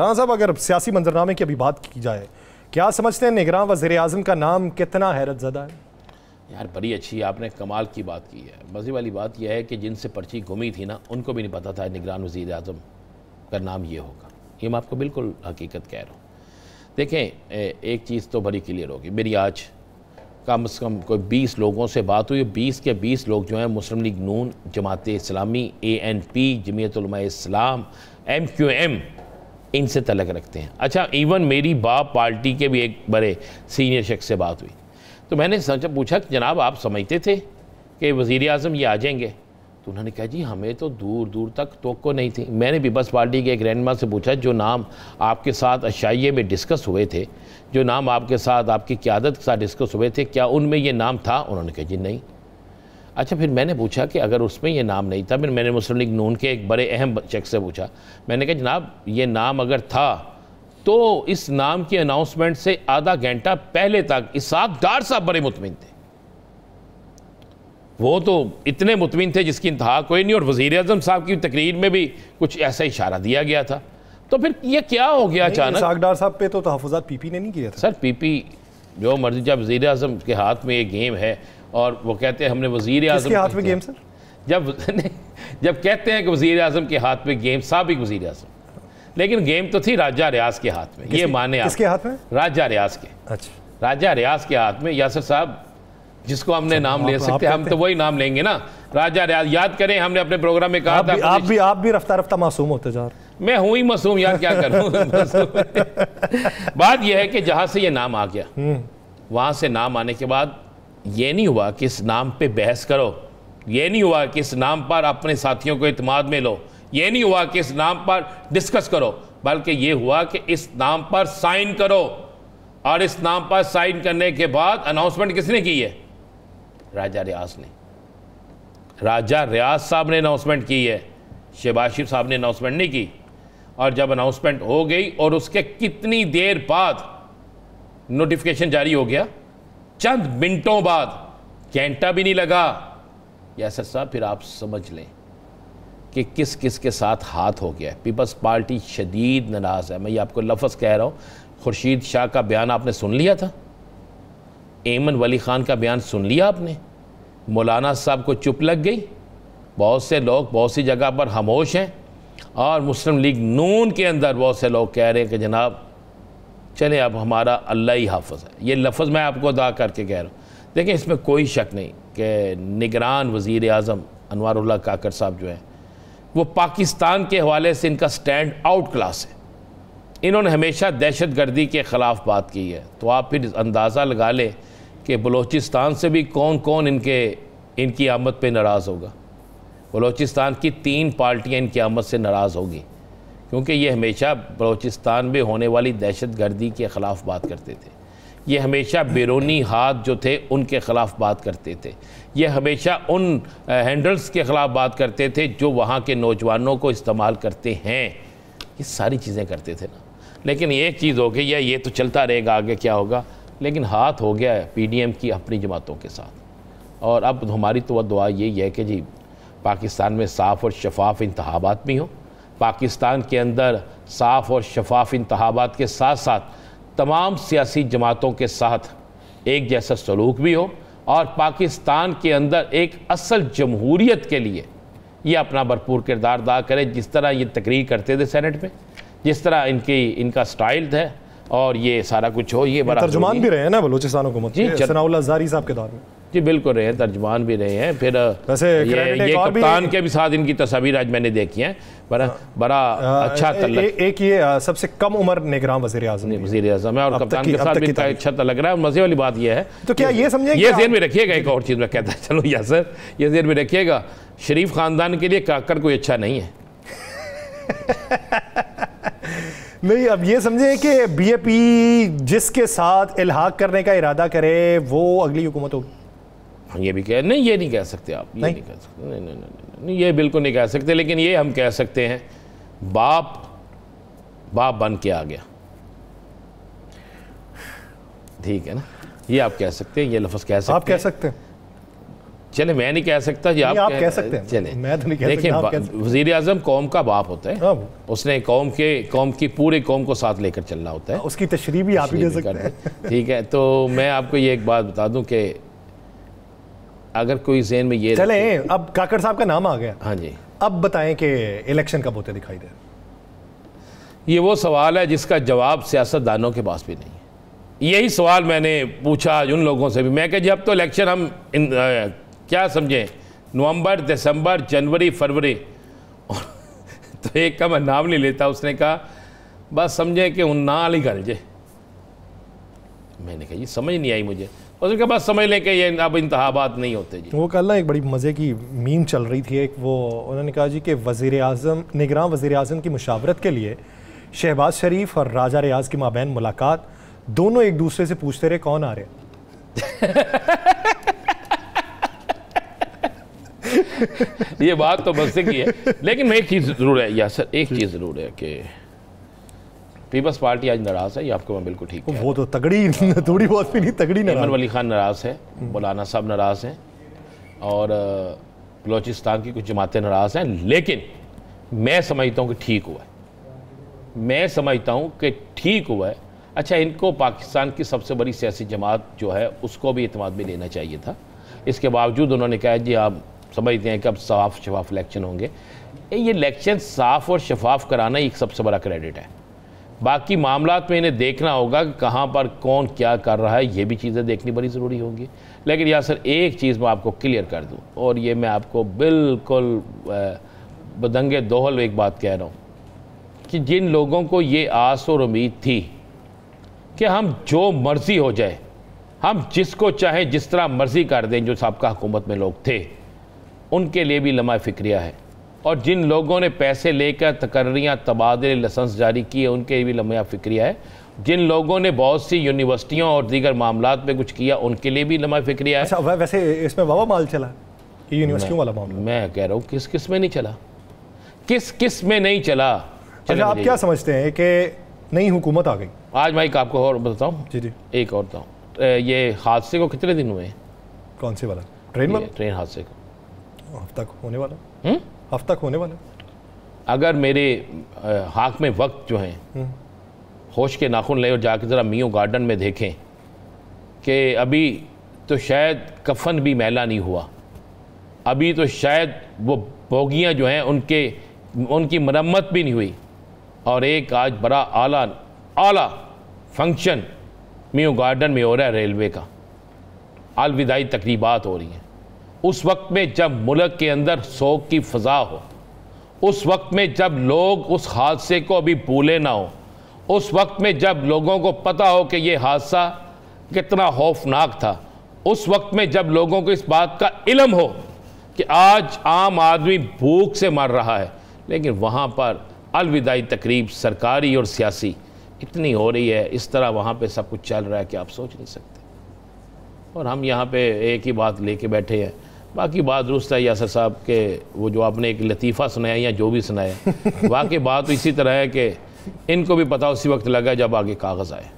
हाँ साहब, अगर सियासी मंजरनामे की अभी बात की जाए, क्या समझते हैं निगरान वज़ीर आज़म का नाम कितना हैरत ज़दा है? यार बड़ी अच्छी आपने कमाल की बात की है। मज़े वाली बात यह है कि जिनसे पर्ची गुमी थी ना, उनको भी नहीं पता था निगरान वज़ीर आज़म का नाम ये होगा। ये मैं आपको बिल्कुल हकीकत कह रहा हूँ। देखें, एक चीज़ तो बड़ी क्लियर होगी, मेरी आज कम से कम कोई 20 लोगों से बात हुई। 20 के 20 लोग जो हैं मुस्लिम लीग नून, जमात इस्लामी, ANP, जमीयत उलमा इस्लाम, MQM, इनसे तलक रखते हैं। अच्छा, इवन मेरी बाप पार्टी के भी एक बड़े सीनियर शख्स से बात हुई, तो मैंने सोचा पूछा कि जनाब आप समझते थे कि वज़ीर आज़म ये आ जाएंगे? तो उन्होंने कहा जी हमें तो दूर दूर तक तवक्को नहीं थी। मैंने पीपल्स पार्टी के एक रहनुमा से पूछा जो नाम आपके साथ अशाइये में डिस्कस हुए थे, जो नाम आपके साथ आपकी क़यादत के साथ डिस्कस हुए थे, क्या उनमें ये नाम था? उन्होंने कहा जी नहीं। अच्छा, फिर मैंने पूछा कि अगर उसमें ये नाम नहीं था, फिर मैंने मुस्लिम लीग नून के एक बड़े अहम शख्स से पूछा। मैंने कहा जनाब ये नाम अगर था तो इस नाम की अनाउंसमेंट से आधा घंटा पहले तक इसहाक डार साहब बड़े मुतमिन थे। वो तो इतने मुतमिन थे जिसकी इंतहा कोई नहीं, और वज़ीर आज़म साहब की तकरीर में भी कुछ ऐसा इशारा दिया गया था। तो फिर ये क्या हो गया अचानक? इसहाक डार साहब पे तो तहफ़्फ़ुज़ात PP ने नहीं किया था। सर PP जो मर्जी, जब वज़ीर आज़म के हाथ में ये गेम है और वो कहते हैं हमने वज़ीर आज़म के हाथ में गेम, सर जब कहते हैं कि वज़ीर आज़म के हाथ में गेम, साबिक वज़ीर आज़म, लेकिन गेम तो थी राजा रियाज के हाथ में। ये माने आप, किसके हाथ में? राजा रियाज के। अच्छा, राजा रियाज के हाथ में। यासर साहब जिसको हमने नाम ले सकते हैं, हम तो वही नाम लेंगे ना, राजा रियाज। याद करें हमने अपने प्रोग्राम में कहा था आप भी रफ्ता रफ्ता मासूम होते जा रहे। मैं हूँ ही मासूम यार, क्या करूँ। बात यह है कि जहाँ से ये नाम आ गया, वहाँ से नाम आने के बाद ये नहीं हुआ कि इस नाम पे बहस करो, ये नहीं हुआ कि इस नाम पर अपने साथियों को इत्मीनान में लो, ये नहीं हुआ कि इस नाम पर डिस्कस करो, बल्कि ये हुआ कि इस नाम पर साइन करो। और इस नाम पर साइन करने के बाद अनाउंसमेंट किसने की है? राजा रियाज ने। राजा रियाज साहब ने अनाउंसमेंट की है, शहबाज शरीफ साहब ने अनाउंसमेंट नहीं की। और जब अनाउंसमेंट हो गई और उसके कितनी देर बाद नोटिफिकेशन जारी हो गया, चंद मिनटों बाद, घंटा भी नहीं लगा, यासर साहब फिर आप समझ लें कि किस किस के साथ हाथ हो गया है। पीपल्स पार्टी शदीद नाराज़ है। मैं ये आपको लफ्ज़ कह रहा हूँ। खुर्शीद शाह का बयान आपने सुन लिया था, एमन वली ख़ान का बयान सुन लिया आपने, मौलाना साहब को चुप लग गई। बहुत से लोग बहुत सी जगह पर खामोश हैं, और मुस्लिम लीग नून के अंदर बहुत से लोग कह रहे हैं कि जनाब चले अब हमारा अल्लाह ही हाफ़िज़ है। ये लफ्ज़ मैं आपको अदा करके कह रहा हूँ। देखें, इसमें कोई शक नहीं कि निगरान वज़ीर आज़म अनवारुल्लाह काकर साहब जो हैं, वो पाकिस्तान के हवाले से इनका स्टैंड आउट क्लास है। इन्होंने हमेशा दहशत गर्दी के ख़िलाफ़ बात की है। तो आप फिर अंदाज़ा लगा लें कि बलूचिस्तान से भी कौन कौन इनकी आमद पे नाराज़ होगा। बलूचिस्तान की 3 पार्टियाँ इनकी आमद से नाराज़ होगी, क्योंकि ये हमेशा बलूचिस्तान में होने वाली दहशत गर्दी के ख़िलाफ़ बात करते थे। ये हमेशा बैरूनी हाथ जो थे उनके ख़िलाफ़ बात करते थे। ये हमेशा उन हैंडल्स के ख़िलाफ़ बात करते थे जो वहाँ के नौजवानों को इस्तेमाल करते हैं। ये सारी चीज़ें करते थे ना। लेकिन एक चीज़ हो गई, ये तो चलता रहेगा, आगे क्या होगा। लेकिन हाथ हो गया है PDM की अपनी जमातों के साथ। और अब हमारी तो दुआ यही है कि जी पाकिस्तान में साफ़ और शफाफ इंतखाबात भी हों, पाकिस्तान के अंदर साफ़ और शफाफ इंतखाबात के साथ साथ तमाम सियासी जमातों के साथ एक जैसा सलूक भी हो, और पाकिस्तान के अंदर एक असल जमहूरियत के लिए ये अपना भरपूर किरदार अदा करे। जिस तरह ये तकरीर करते थे सेनेट में, जिस तरह इनका स्टाइल है, और ये सारा कुछ हो। ये बड़ा तर्जुमान भी रहे हैं ना बलूचिस्तान हुकूमत जी, सनाउल्लाह ज़ारी साहब के दौर में। जी बिल्कुल रहे हैं, तर्जुमान भी रहे हैं। फिर वैसे ये कप्तान के भी साथ इनकी तस्वीर आज मैंने देखी हैं। बड़ा अच्छा तल्लक। एक ये सबसे कम उम्र निगरान वज़ीर आज़म है, और कप्तान के साथ भी इनका अच्छा लग रहा है। मज़े वाली बात यह है, तो क्या ये समझे, ये ज़हन में रखिएगा। एक और चीज़ मैं कहता चलो यासर, ये ज़हन में रखिएगा, शरीफ ख़ानदान के लिए काकर कोई अच्छा नहीं है। नहीं, अब ये समझे कि BAP जिसके साथ इल्हाक करने का इरादा करे वो अगली हुकूमत होगी। ये भी कह नहीं, ये नहीं कह सकते आप, ये नहीं कह सकते। नहीं नहीं नहीं नहीं, ये बिल्कुल नहीं कह सकते। लेकिन ये हम कह सकते हैं बाप बन के आ गया, ठीक है ना, ये आप कह सकते हैं, ये लफ्ज़ कह सकते हैं। आप कह सकते हैं। चले मैं नहीं कह सकता जी, आप कह सकते हैं, चले मैं तो नहीं कह देखिए, सकता। वज़ीर आज़म कौम का बाप होता है, उसने कौम की पूरे कौम को साथ लेकर चलना होता है, उसकी तशरीह भी आप ही दे सकते हैं। ठीक है, तो मैं आपको ये एक बात बता दूं कि अगर कोई ज़हन में ये चले, अब काकड़ साहब का नाम आ गया, हाँ जी, अब बताएं कि इलेक्शन कब होते दिखाई दे। ये वो सवाल है जिसका जवाब सियासतदानों के पास भी नहीं है। यही सवाल मैंने पूछा आज उन लोगों से भी, मैं कि जब तो इलेक्शन हम क्या समझें, नवंबर, दिसंबर, जनवरी, फरवरी, तो एक का मैं नाम नहीं लेता, उसने कहा बस समझें कि उन नाल ही गल जे। मैंने कहा जी समझ नहीं आई मुझे, उसने कहा बस समझ लें कि ये अब इंतखाबात नहीं होते जी। वो कल ना एक बड़ी मज़े की मीम चल रही थी, एक वो उन्होंने कहा जी कि वज़ीर आज़म, निगरान वज़ीर आज़म की मुशावरत के लिए शहबाज शरीफ और राजा रियाज की माबैन मुलाकात, दोनों एक दूसरे से पूछते रहे कौन आ रहे। ये बात तो मज़े की है, लेकिन एक चीज़ ज़रूर है यासर, एक चीज़ ज़रूर है कि पीपल्स पार्टी आज नाराज़ है, ये आपको मैं बिल्कुल ठीक है। वो तो तगड़ी थोड़ी बहुत भी नहीं, तगड़ी नाराज़। अहमद वली खान नाराज़ है, मौलाना साहब नाराज़ हैं, और बलोचिस्तान की कुछ जमातें नाराज़ हैं, लेकिन मैं समझता हूँ कि ठीक हुआ है, मैं समझता हूँ कि ठीक हुआ है। अच्छा, इनको पाकिस्तान की सबसे बड़ी सियासी जमात जो है उसको भी एतमाद में लेना चाहिए था, इसके बावजूद उन्होंने कहा जी आप समझते हैं कि अब साफ़ शफाफ इलेक्शन होंगे। ये इलेक्शन साफ़ और शफाफ कराना एक सबसे बड़ा क्रेडिट है, बाकी मामलात में इन्हें देखना होगा कि कहाँ पर कौन क्या कर रहा है, ये भी चीज़ें देखनी बड़ी ज़रूरी होंगी। लेकिन यासर एक चीज़ मैं आपको क्लियर कर दूँ, और ये मैं आपको बिल्कुल बदंगे दोहल एक बात कह रहा हूँ कि जिन लोगों को ये आस और उम्मीद थी कि हम जो मर्ज़ी हो जाए, हम जिसको चाहे जिस तरह मर्ज़ी कर दें, जो साबका हुकूमत में लोग थे, उनके लिए भी लम्हा फ़िक्रिया है। और जिन लोगों ने पैसे लेकर तकर्रियाँ, तबादले, लाइसेंस जारी किए, उनके लिए भी लम्हा फ़िक्रिया है। जिन लोगों ने बहुत सी यूनिवर्सिटियों और दीगर मामलात में कुछ किया, उनके लिए भी लम्हा फ़िक्रिया है। अच्छा, वैसे इसमें वावा माल चला कि यूनिवर्सिटियों वाला मामला? मैं कह रहा हूँ किस किस में नहीं चला, किस किस में नहीं चला। अच्छा, आप क्या समझते हैं कि नई हुकूमत आ गई आज? माइक आपको और बताऊँ जी जी, एक और बताऊँ, ये हादसे को कितने दिन हुए हैं? कौन से वाला? ट्रेन वाला? ट्रेन हादसे को हफ्ता होने वाला, हफ्ता होने वाला। अगर मेरे हाथ में वक्त जो हैं होश के नाखून ले और जाके ज़रा मियो गार्डन में देखें कि अभी तो शायद कफन भी मैला नहीं हुआ, अभी तो शायद वो बोगियाँ जो हैं उनकी मरम्मत भी नहीं हुई, और एक आज बड़ा आला फंक्शन मियो गार्डन में हो रहा है, रेलवे का अलविदाई तकरीबात हो रही हैं। उस वक्त में जब मुल्क के अंदर सोग की फ़ज़ा हो, उस वक्त में जब लोग उस हादसे को अभी भूले ना हो, उस वक्त में जब लोगों को पता हो कि ये हादसा कितना खौफनाक था, उस वक्त में जब लोगों को इस बात का इल्म हो कि आज आम आदमी भूख से मर रहा है, लेकिन वहाँ पर अलविदाई तकरीब सरकारी और सियासी इतनी हो रही है, इस तरह वहाँ पे सब कुछ चल रहा है कि आप सोच नहीं सकते। और हम यहाँ पे एक ही बात लेके बैठे हैं, बाकी बात दुरुस्त है यासर साहब के, वो जो आपने एक लतीफ़ा सुनाया या जो भी सुनाया, वाकई बात तो इसी तरह है कि इनको भी पता उसी वक्त लगा जब आगे कागज़ आए।